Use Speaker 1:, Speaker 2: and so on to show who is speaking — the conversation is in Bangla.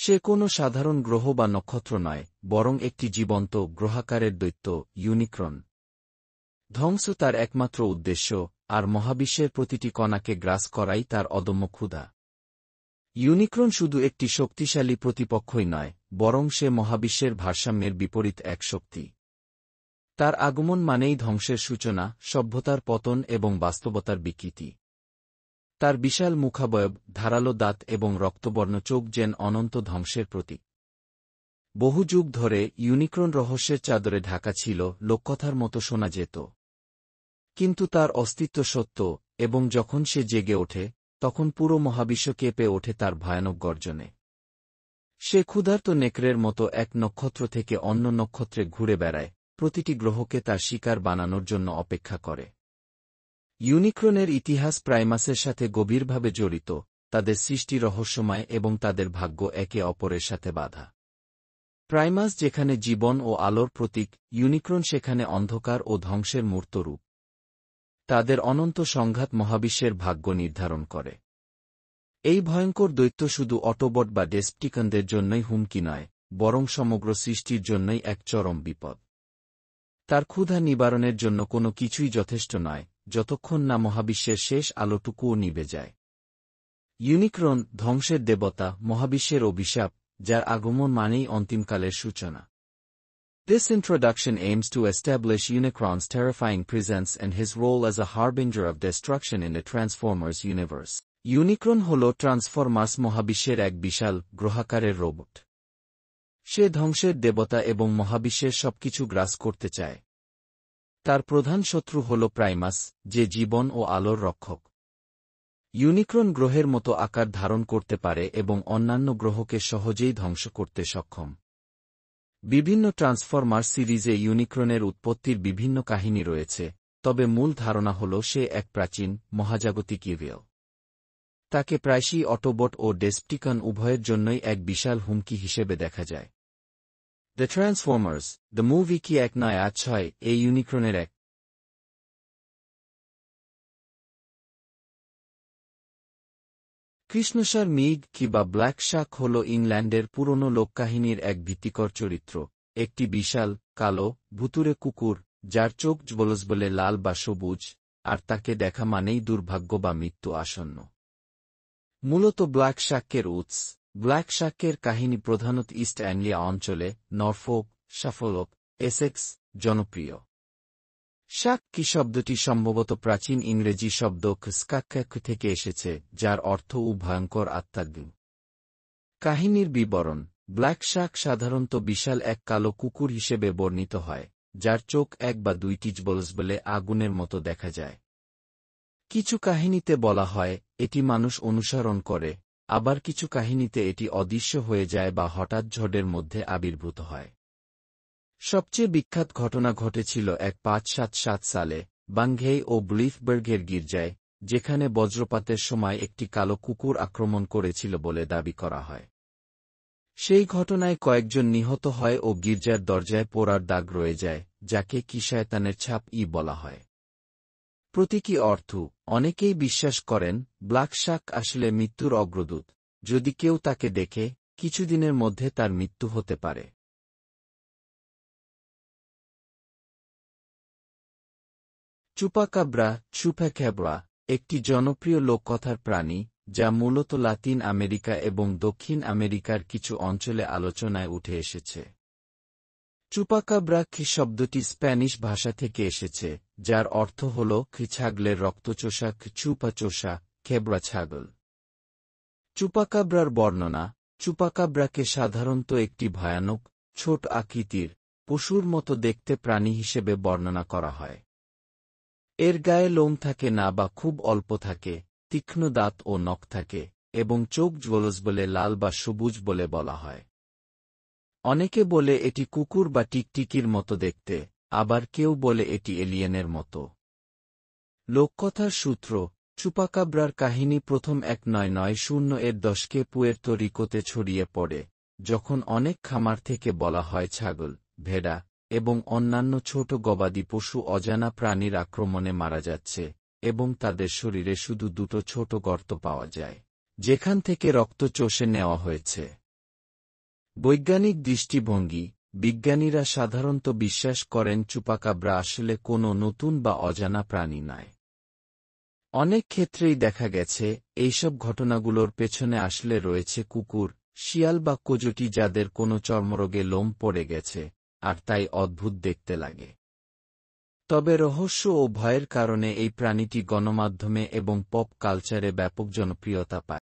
Speaker 1: সে কোনো সাধারণ গ্রহ বা নক্ষত্র নয়, বরং একটি জীবন্ত গ্রহাকারের দৈত্য, ইউনিক্রন। ধ্বংস তার একমাত্র উদ্দেশ্য, আর মহাবিশ্বের প্রতিটি কণাকে গ্রাস করাই তার অদম্য ক্ষুধা। ইউনিক্রন শুধু একটি শক্তিশালী প্রতিপক্ষই নয়, বরং সে মহাবিশ্বের ভারসাম্যের বিপরীত এক শক্তি। তার আগমন মানেই ধ্বংসের সূচনা, সভ্যতার পতন এবং বাস্তবতার বিকৃতি। তার বিশাল মুখাবয়ব, ধারালো দাঁত এবং রক্তবর্ণ চোখ যেন অনন্ত ধ্বংসের প্রতীক। বহু যুগ ধরে ইউনিক্রন রহস্যের চাদরে ঢাকা ছিল, লোককথার মতো শোনা যেত। কিন্তু তার অস্তিত্ব সত্য, এবং যখন সে জেগে ওঠে, তখন পুরো মহাবিশ্ব কেঁপে ওঠে তার ভয়ানক গর্জনে। সে ক্ষুধার্ত নেকড়ের মতো এক নক্ষত্র থেকে অন্য নক্ষত্রে ঘুরে বেড়ায়, প্রতিটি গ্রহকে তার শিকার বানানোর জন্য অপেক্ষা করে। ইউনিক্রনের ইতিহাস প্রাইমাসের সাথে গভীরভাবে জড়িত, তাদের সৃষ্টি রহস্যময় এবং তাদের ভাগ্য একে অপরের সাথে বাঁধা। প্রাইমাস যেখানে জীবন ও আলোর প্রতীক, ইউনিক্রন সেখানে অন্ধকার ও ধ্বংসের মূর্ত রূপ। তাদের অনন্ত সংঘাত মহাবিশ্বের ভাগ্য নির্ধারণ করে। এই ভয়ঙ্কর দৈত্য শুধু অটোবট বা ডেসেপ্টিকনদের জন্যই হুমকি নয়, বরং সমগ্র সৃষ্টির জন্যই এক চরম বিপদ। তার ক্ষুধা নিবারণের জন্য কোনো কিছুই যথেষ্ট নয়, যতক্ষণ না মহাবিশ্বের শেষ আলোটুকুও নিভে যায়। ইউনিক্রন, ধ্বংসের দেবতা, মহাবিশ্বের অভিশাপ, যার আগমন মানেই অন্তিমকালের সূচনা। This introduction aims to establish Unicron's terrifying presence and his role as a harbinger of destruction in the Transformers universe. ইউনিক্রন হল ট্রান্সফরমার্স মহাবিশ্বের এক বিশাল, গ্রহাকারের রোবট। সে ধ্বংসের দেবতা এবং মহাবিশ্বের সবকিছু গ্রাস করতে চায়। তার প্রধান শত্রু হল প্রাইমাস, যে জীবন ও আলোর রক্ষক। ইউনিক্রন গ্রহের মতো আকার ধারণ করতে পারে এবং অন্যান্য গ্রহকে সহজেই ধ্বংস করতে সক্ষম। বিভিন্ন ট্রান্সফরমার সিরিজে ইউনিক্রনের উৎপত্তির বিভিন্ন কাহিনী রয়েছে, তবে মূল ধারণা হল সে এক প্রাচীন, মহাজাগতিক ইভিল। তাকে প্রায়শই অটোবট ও ডেসেপ্টিকন উভয়ের জন্যই এক বিশাল হুমকি হিসেবে দেখা যায়। দ্য ট্রান্সফর্মার্স, দ্য মুভি কি 1986 এই ইউনিক্রনের এক কৃষ্ণসার মিগ কি বা ব্ল্যাক শাক হল ইংল্যান্ডের পুরনো লোককাহিনীর এক ভীতিকর চরিত্র, একটি বিশাল, কালো, ভুতুড়ে কুকুর, যার চোখ জ্বলজ্বলে লাল বা সবুজ, আর তাকে দেখা মানেই দুর্ভাগ্য বা মৃত্যু আসন্ন। মূলত ব্ল্যাক শাকের উৎস। ব্ল্যাক শাকের কাহিনী প্রধানত ইস্ট অ্যাংলিয়া অঞ্চলে, নরফোক, সাফোলক, এসেক্স, জনপ্রিয়। শাক কি শব্দটি সম্ভবত প্রাচীন ইংরেজি শব্দ স্কাক্যাক থেকে এসেছে, যার অর্থ ভয়ঙ্কর আত্মাগ্নি। কাহিনীর বিবরণ: ব্ল্যাক শাক সাধারণত বিশাল এক কালো কুকুর হিসেবে বর্ণিত হয়, যার চোখ এক বা দুইটি জ্বলজ্বলে আগুনের মতো দেখা যায়। কিছু কাহিনীতে বলা হয় এটি মানুষ অনুসরণ করে, আবার কিছু কাহিনীতে এটি অদৃশ্য হয়ে যায় বা হঠাৎ ঝড়ের মধ্যে আবির্ভূত হয়। সবচেয়ে বিখ্যাত ঘটনা ঘটেছিল 1577 সালে, বাংঘেই ও ব্লিফবার্গের গির্জায়, যেখানে বজ্রপাতের সময় একটি কালো কুকুর আক্রমণ করেছিল বলে দাবি করা হয়। সেই ঘটনায় কয়েকজন নিহত হয় ও গির্জার দরজায় পোড়ার দাগ রয়ে যায়, যাকে কি শয়তানের ছাপ বলা হয়। প্রতীকী অর্থ: অনেকেই বিশ্বাস করেন ব্ল্যাক শাক আসলে মৃত্যুর অগ্রদূত, যদি কেউ তাকে দেখে, কিছুদিনের মধ্যে তার মৃত্যু হতে পারে। চুপাকাব্রা, চুপাক্যাব্রা, একটি জনপ্রিয় লোককথার প্রাণী, যা মূলত লাতিন আমেরিকা এবং দক্ষিণ আমেরিকার কিছু অঞ্চলে আলোচনায় উঠে এসেছে। চুপাকাব্রা শব্দটি স্প্যানিশ ভাষা থেকে এসেছে, যার অর্থ হল ছাগলের রক্তচোষা, চুপাচোষা, খেবরা ছাগল। চুপাকাব্রার বর্ণনা: চুপাকাব্রাকে সাধারণত একটি ভয়ানক, ছোট আকৃতির, পশুর মতো দেখতে প্রাণী হিসেবে বর্ণনা করা হয়। এর গায়ে লোম থাকে না বা খুব অল্প থাকে, তীক্ষ্ণ দাঁত ও নখ থাকে, এবং চোখ জ্বলজ্বলে লাল বা সবুজ বলে বলা হয়। অনেকে বলে এটি কুকুর বা টিকটিকির মতো দেখতে, আবার কেউ বলে এটি এলিয়েনের মতো। লোককথার সূত্র: চুপাকাব্রার কাহিনী প্রথম 1990 এর দশকে পুয়ের্তো রিকোতে ছড়িয়ে পড়ে, যখন অনেক খামার থেকে বলা হয় ছাগল, ভেড়া এবং অন্যান্য ছোট গবাদি পশু অজানা প্রাণীর আক্রমণে মারা যাচ্ছে, এবং তাদের শরীরে শুধু দুটো ছোট গর্ত পাওয়া যায়, যেখান থেকে রক্ত চষে নেওয়া হয়েছে। বৈজ্ঞানিক দৃষ্টিভঙ্গি। বিজ্ঞানীরা সাধারণত বিশ্বাস করেন চুপাকাব্রা আসলে কোনো নতুন বা অজানা প্রাণী নয়। অনেক ক্ষেত্রেই দেখা গেছে এইসব ঘটনাগুলোর পেছনে আসলে রয়েছে কুকুর, শিয়াল বা কোজটি যাদের কোনো চর্মরোগে লোম পড়ে গেছে, আর তাই অদ্ভুত দেখতে লাগে। তবে রহস্য ও ভয়ের কারণে এই প্রাণীটি গণমাধ্যমে এবং পপ কালচারে ব্যাপক জনপ্রিয়তা পায়।